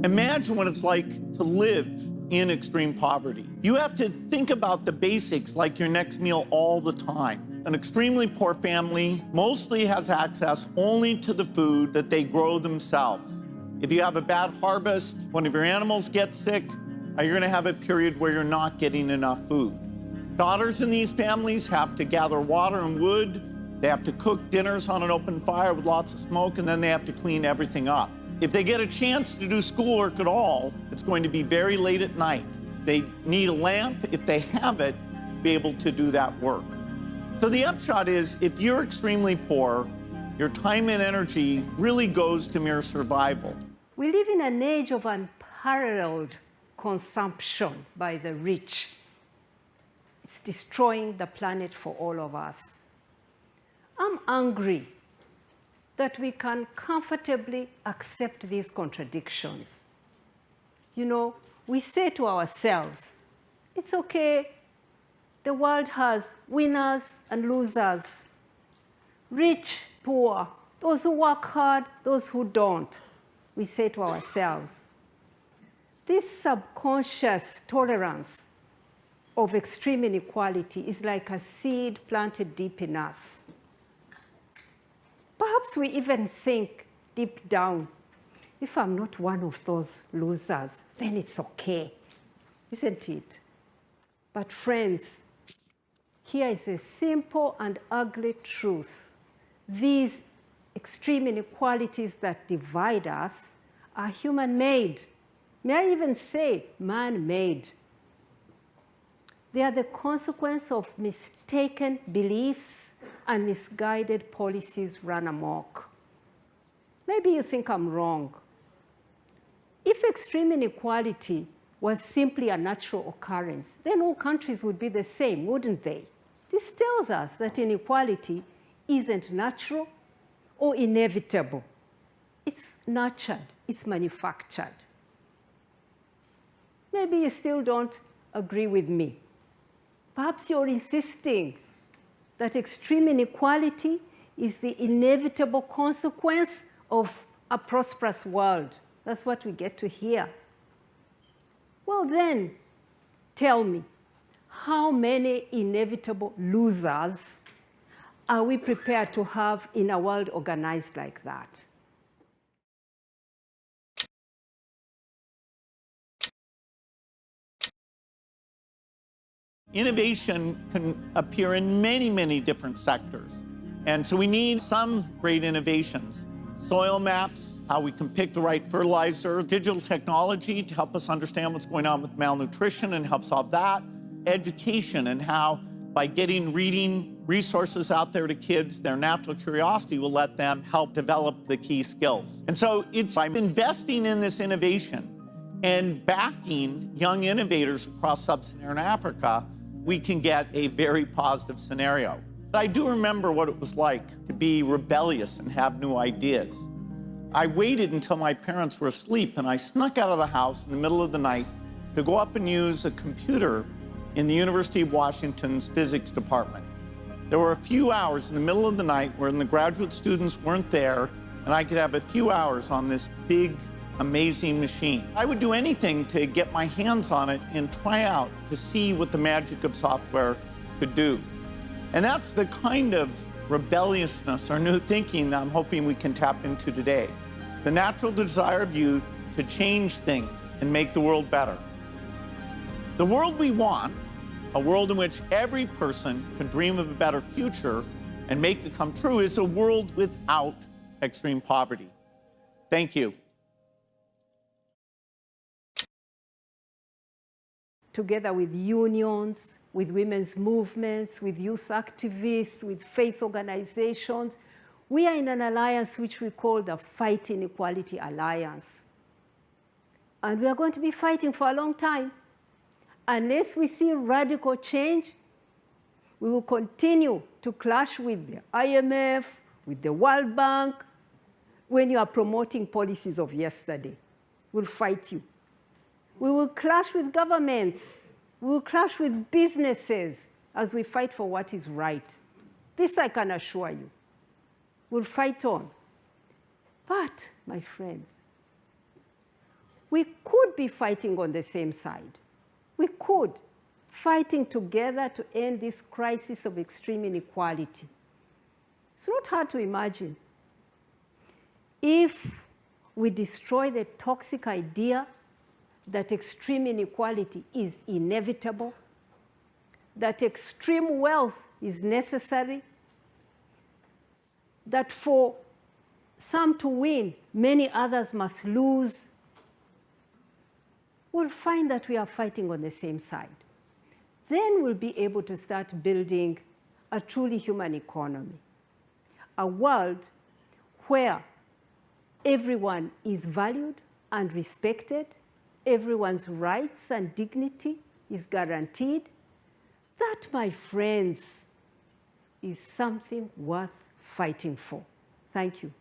Imagine what it's like to live in extreme poverty. You have to think about the basics like your next meal all the time. An extremely poor family mostly has access only to the food that they grow themselves. If you have a bad harvest, one of your animals gets sick, you're gonna have a period where you're not getting enough food. Daughters in these families have to gather water and wood, they have to cook dinners on an open fire with lots of smoke, and then they have to clean everything up. If they get a chance to do schoolwork at all, it's going to be very late at night. They need a lamp, if they have it, to be able to do that work. So the upshot is, if you're extremely poor, your time and energy really goes to mere survival. We live in an age of unparalleled consumption by the rich. It's destroying the planet for all of us. I'm angry that we can comfortably accept these contradictions. You know, we say to ourselves, it's okay, the world has winners and losers, rich, poor, those who work hard, those who don't. We say to ourselves, this subconscious tolerance of extreme inequality is like a seed planted deep in us. Perhaps we even think deep down, if I'm not one of those losers, then it's okay, isn't it? But friends, here is a simple and ugly truth. These extreme inequalities that divide us are human-made. May I even say man-made. They are the consequence of mistaken beliefs and misguided policies run amok. Maybe you think I'm wrong. If extreme inequality was simply a natural occurrence, then all countries would be the same, wouldn't they? This tells us that inequality isn't natural or inevitable. It's nurtured, it's manufactured. Maybe you still don't agree with me. Perhaps you're insisting that extreme inequality is the inevitable consequence of a prosperous world. That's what we get to hear. Well then, tell me, how many inevitable losers are we prepared to have in a world organized like that? Innovation can appear in many, many different sectors. And so we need some great innovations. Soil maps, how we can pick the right fertilizer, digital technology to help us understand what's going on with malnutrition and help solve that, education and how by getting reading resources out there to kids, their natural curiosity will let them help develop the key skills. And so it's by investing in this innovation and backing young innovators across sub-Saharan Africa, we can get a very positive scenario. But I do remember what it was like to be rebellious and have new ideas. I waited until my parents were asleep and I snuck out of the house in the middle of the night to go up and use a computer in the University of Washington's physics department. There were a few hours in the middle of the night when the graduate students weren't there and I could have a few hours on this big, amazing machine. I would do anything to get my hands on it and try out to see what the magic of software could do. And that's the kind of rebelliousness or new thinking that I'm hoping we can tap into today. The natural desire of youth to change things and make the world better. The world we want, a world in which every person can dream of a better future and make it come true, is a world without extreme poverty. Thank you. Together with unions, with women's movements, with youth activists, with faith organizations, we are in an alliance which we call the Fight Inequality Alliance. And we are going to be fighting for a long time. Unless we see radical change, we will continue to clash with the IMF, with the World Bank. When you are promoting policies of yesterday, we'll fight you. We will clash with governments. We will clash with businesses as we fight for what is right. This I can assure you. We'll fight on. But, my friends, we could be fighting on the same side. We could, fighting together to end this crisis of extreme inequality. It's not hard to imagine. If we destroy the toxic idea that extreme inequality is inevitable, that extreme wealth is necessary, that for some to win, many others must lose, we'll find that we are fighting on the same side. Then we'll be able to start building a truly human economy, a world where everyone is valued and respected, everyone's rights and dignity is guaranteed. That, my friends, is something worth fighting for. Thank you.